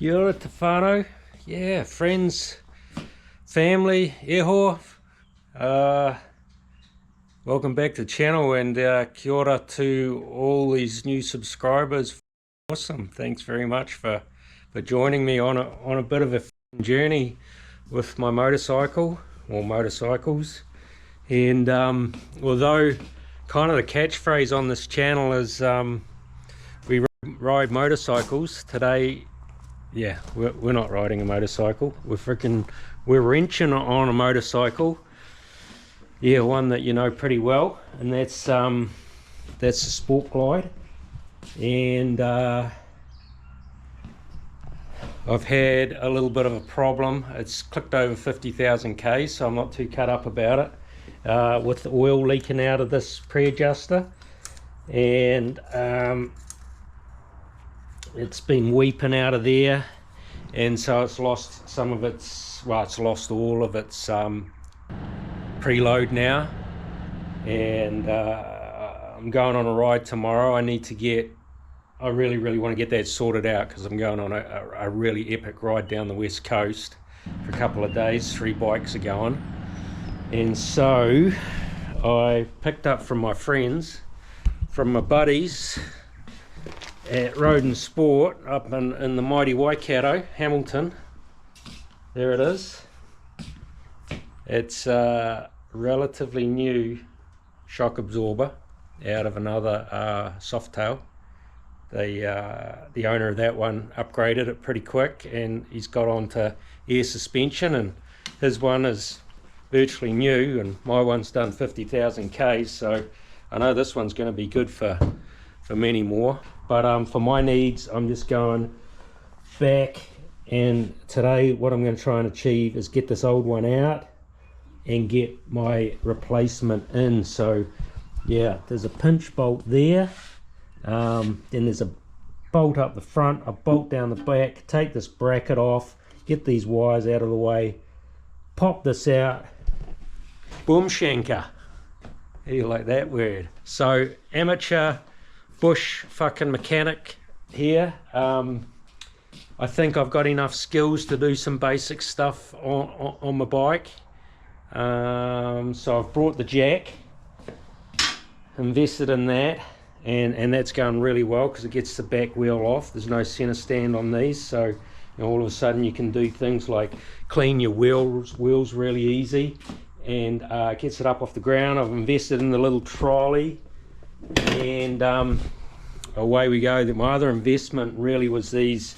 Kia ora te whānau. Yeah, friends, family, eho. Welcome back to the channel, and kia ora to all these new subscribers. Awesome. Thanks very much for joining me on a bit of a journey with my motorcycle or motorcycles. And although kind of the catchphrase on this channel is we ride motorcycles, today, yeah, we're not riding a motorcycle. We're wrenching on a motorcycle. Yeah, one that you know pretty well, and that's the Sport Glide. And I've had a little bit of a problem. It's clicked over 50,000 Ks, so I'm not too cut up about it. With the oil leaking out of this pre-adjuster, and it's been weeping out of there, and so it's lost some of its, well, it's lost all of its preload now. And I'm going on a ride tomorrow. I really want to get that sorted out, because I'm going on a really epic ride down the west coast for a couple of days. 3 bikes are going, and so I picked up from my friends, from my buddies at Road and Sport up in the mighty Waikato, Hamilton. There it is. It's a relatively new shock absorber out of another Softail. The owner of that one upgraded it pretty quick, and he's got onto air suspension, and his one is virtually new, and my one's done 50,000 Ks, so I know this one's going to be good for many more. But for my needs, I'm just going back, and today what I'm going to try and achieve is get this old one out and get my replacement in. So yeah, there's a pinch bolt there, then there's a bolt up the front, a bolt down the back. Take this bracket off, get these wires out of the way, pop this out, boom shanker. How do you like that word? So amateur bush fucking mechanic here. I think I've got enough skills to do some basic stuff on my bike. So I've brought the jack, invested in that, and that's going really well, because it gets the back wheel off. There's no center stand on these, so you know, all of a sudden you can do things like clean your wheels really easy, and gets it up off the ground. I've invested in the little trolley, and away we go. My other investment really was these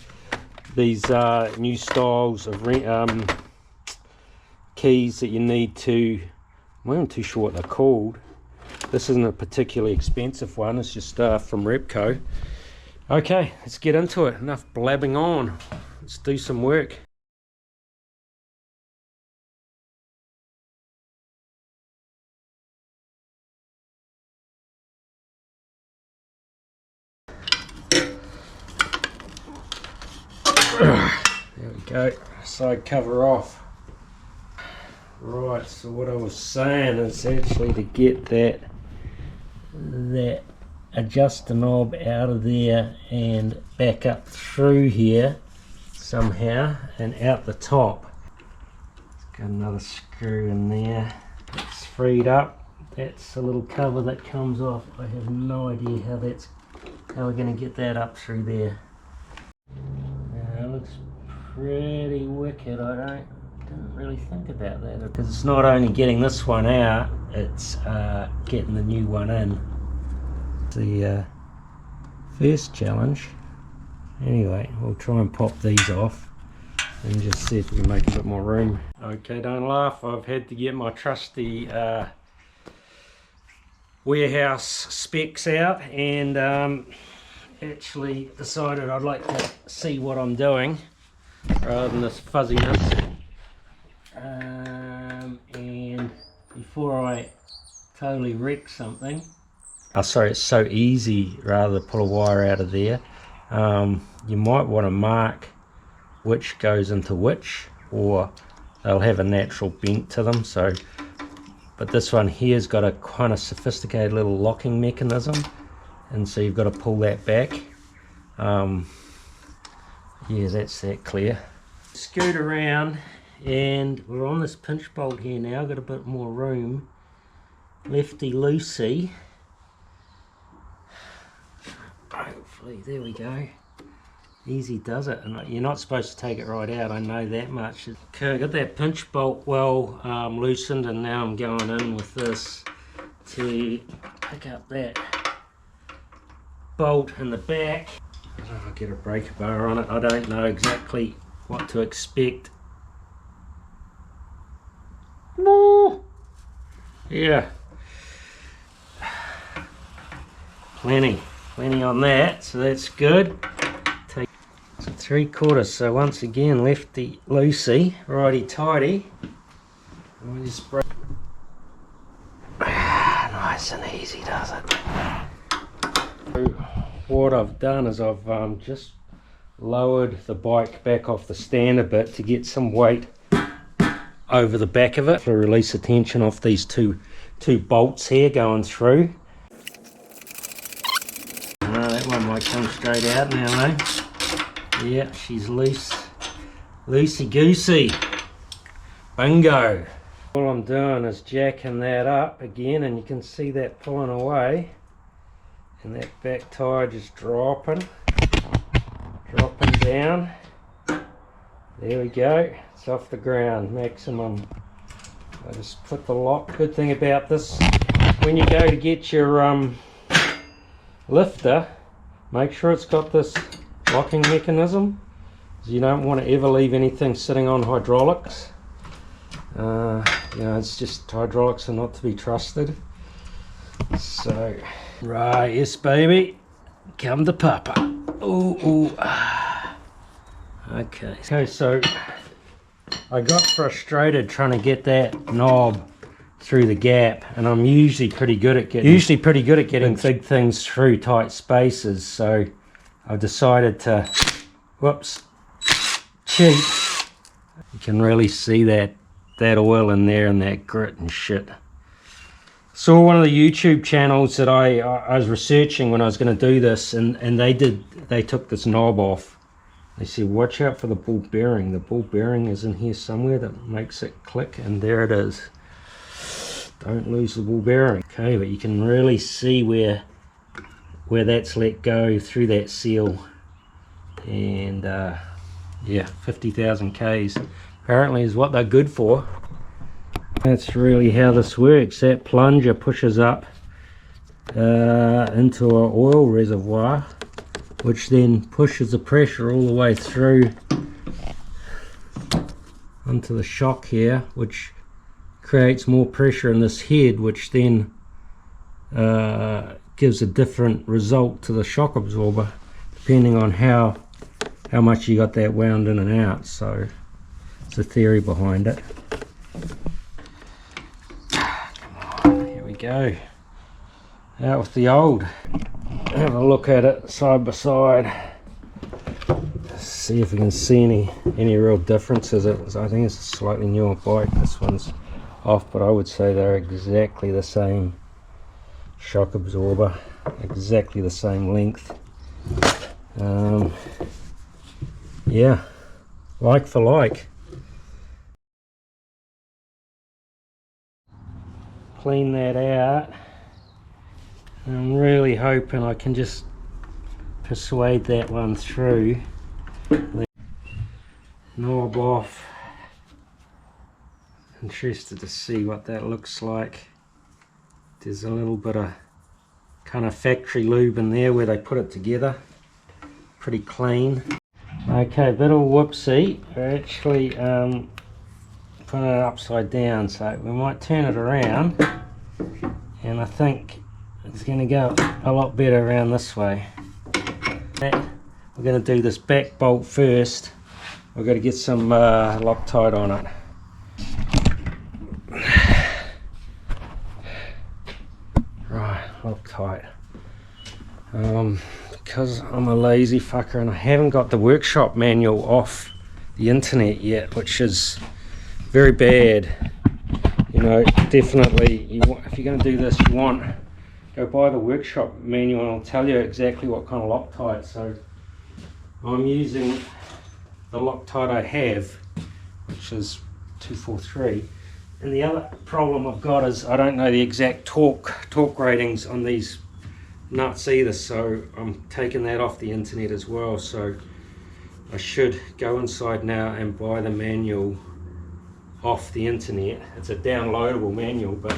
new styles of keys that you need to, I'm not too sure what they're called. This isn't a particularly expensive one, it's just from Repco. Okay, let's get into it. Enough blabbing on, let's do some work. There we go, side cover off. Right, so what I was saying is actually to get that adjuster knob out of there and back up through here somehow and out the top. It's got another screw in there. It's freed up. That's a little cover that comes off. I have no idea how we're going to get that up through there. It looks pretty wicked. I didn't really think about that, because it's not only getting this one out, it's getting the new one in. The first challenge. Anyway, we'll try and pop these off and just see if we can make a bit more room. Okay, don't laugh, I've had to get my trusty warehouse specs out, and actually decided I'd like to see what I'm doing rather than this fuzziness. And before I totally wreck something, sorry, it's so easy rather than pull a wire out of there. You might want to mark which goes into which, or they'll have a natural bent to them. So, but this one here's got a kind of sophisticated little locking mechanism, and so you've got to pull that back. Yeah, that's that clear. Scoot around, and we're on this pinch bolt here now. Got a bit more room. Lefty loosey. Hopefully, there we go. Easy does it, and you're not supposed to take it right out, I know that much. Okay, got that pinch bolt well loosened, and now I'm going in with this to pick up that bolt in the back. I'll get a breaker bar on it. I don't know exactly what to expect. Yeah, plenty on that, so that's good. Take 3/4, so once again lefty loosey, righty tighty. And we just break. Nice and easy does it. So what I've done is I've just lowered the bike back off the stand a bit to get some weight over the back of it to release the tension off these two bolts here going through. That one might come straight out now, eh? Yeah, she's loose, loosey goosey. Bingo. All I'm doing is jacking that up again, and you can see that pulling away, and that back tyre just dropping down. There we go, it's off the ground, maximum. I just put the lock. Good thing about this, when you go to get your lifter, make sure it's got this locking mechanism. You don't want to ever leave anything sitting on hydraulics. You know, it's just hydraulics are not to be trusted. So, right, yes baby, come to papa. Ooh. Okay, so I got frustrated trying to get that knob through the gap, and I'm usually pretty good at getting big things through tight spaces. So I've decided to, cheat. You can really see that oil in there and that grit and shit. Saw one of the YouTube channels that I was researching when I was going to do this, and they took this knob off. They said, watch out for the ball bearing. The ball bearing is in here somewhere that makes it click, and there it is. Don't lose the ball bearing. Okay, but you can really see where that's let go through that seal. And yeah, 50,000 Ks apparently is what they're good for. That's really how this works. That plunger pushes up into an oil reservoir, which then pushes the pressure all the way through onto the shock here, which creates more pressure in this head, which then gives a different result to the shock absorber depending on how much you got that wound in and out. So it's the theory behind it. Come on, here we go. Out with the old. Have a look at it side by side. See if we can see any real differences. I think it's a slightly newer bike. This one's off, but I would say they're exactly the same shock absorber, exactly the same length. Yeah, like for like. Clean that out. I'm really hoping I can just persuade that one through. Knob off. Interested to see what that looks like. There's a little bit of kind of factory lube in there where they put it together. Pretty clean. Okay, bit of whoopsie. We're actually putting it upside down, so we might turn it around, and I think it's going to go a lot better around this way. We're going to do this back bolt first. We've got to get some Loctite on it. Right, Loctite. Because I'm a lazy fucker and I haven't got the workshop manual off the internet yet, which is very bad. You know, definitely, if you're going to do this, you want go buy the workshop manual, and I'll tell you exactly what kind of Loctite. So I'm using the Loctite I have, which is 243. And the other problem I've got is I don't know the exact torque ratings on these nuts either, so I'm taking that off the internet as well. So I should go inside now and buy the manual off the internet. It's a downloadable manual, but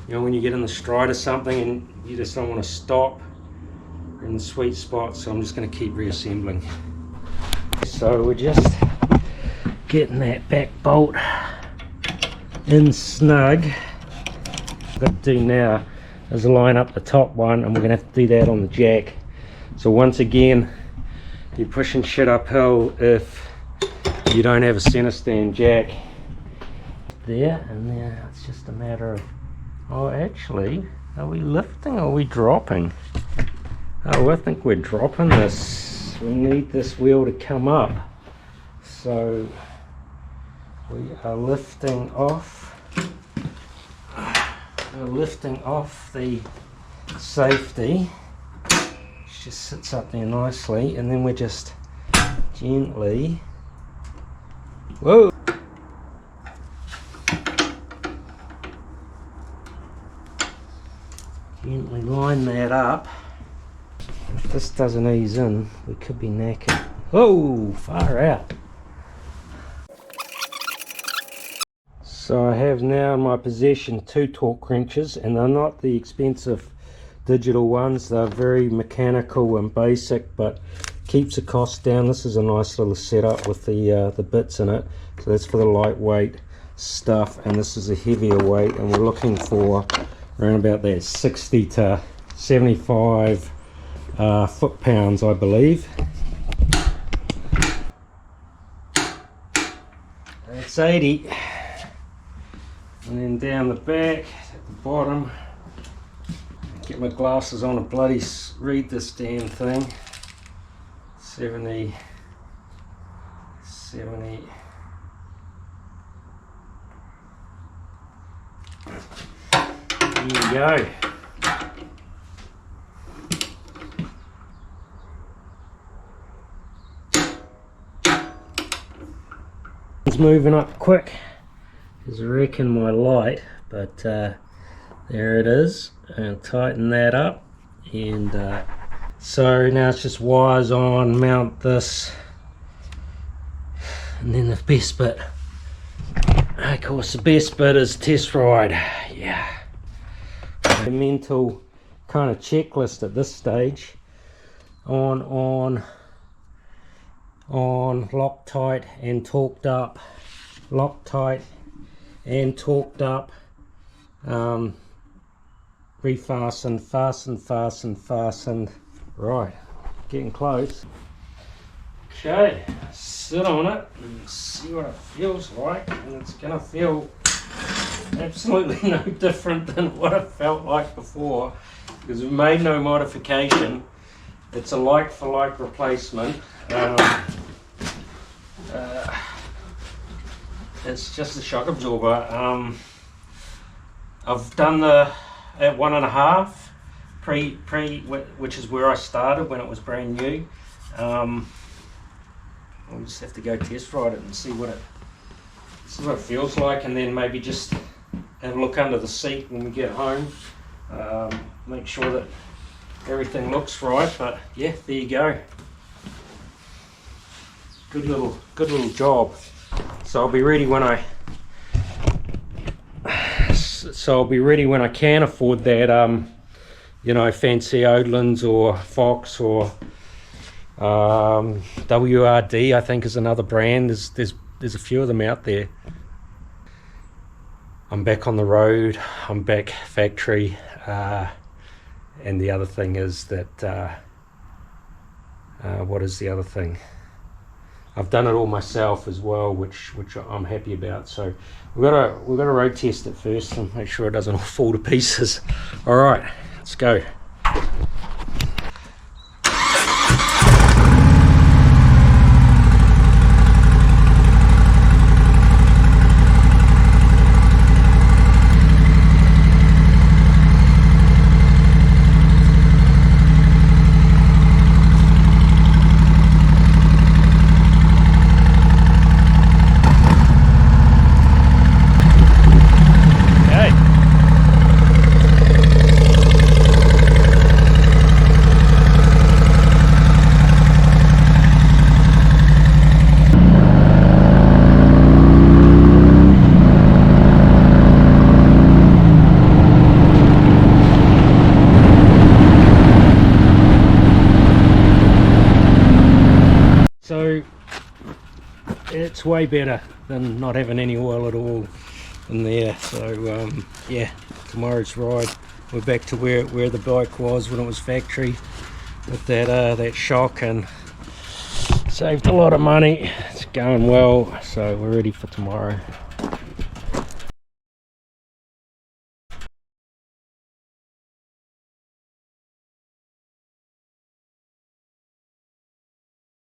you know, when you get in the stride of something and you just don't want to stop, you're in the sweet spot. So I'm just going to keep reassembling. So we're just getting that back bolt in snug. What I've got to do now is line up the top one, and we're going to have to do that on the jack. So once again, you're pushing shit uphill if you don't have a center stand jack. There, and there, it's just a matter of, oh, actually, are we lifting or are we dropping? Oh, I think we're dropping this. We need this wheel to come up. So we are lifting off the safety. It just sits up there nicely, and then we're just gently, whoa, gently line that up. If this doesn't ease in, we could be knackered. Oh, far out. So I have now in my possession 2 torque wrenches, and they're not the expensive digital ones. They're very mechanical and basic, but keeps the cost down. This is a nice little setup with the bits in it. So that's for the lightweight stuff, and this is a heavier weight, and we're looking for around about that 60 to 75 foot-pounds, I believe. That's 80. And then down the back, at the bottom, get my glasses on to bloody read this damn thing. 70. There you go. It's moving up quick. Is wrecking my light, but there it is, and tighten that up, and so now it's just wires on, mount this, and then the best bit, of course, the best bit is test ride. Yeah, a mental kind of checklist at this stage. On Loctite and torqued up, Loctite and torqued up, refastened, fastened. Right, getting close. Okay, sit on it and see what it feels like, and it's gonna feel absolutely no different than what it felt like before, because we've made no modification. It's a like for like replacement. It's just a shock absorber. I've done the at 1.5 pre, which is where I started when it was brand new. We'll just have to go test ride it and see what it feels like, and then maybe just have a look under the seat when we get home. Make sure that everything looks right. But yeah, there you go. Good little job. So I'll be ready when I can afford that, you know, fancy Odlands or Fox or WRD, I think, is another brand. There's a few of them out there. I'm back on the road, I'm back factory, and the other thing is that what is the other thing? I've done it all myself as well, which I'm happy about. So we've got to road test it first and make sure it doesn't all fall to pieces. All right, let's go. it's way better than not having any oil at all in there. So yeah, tomorrow's ride we're back to where the bike was when it was factory, with that shock, and saved a lot of money. It's going well, so we're ready for tomorrow.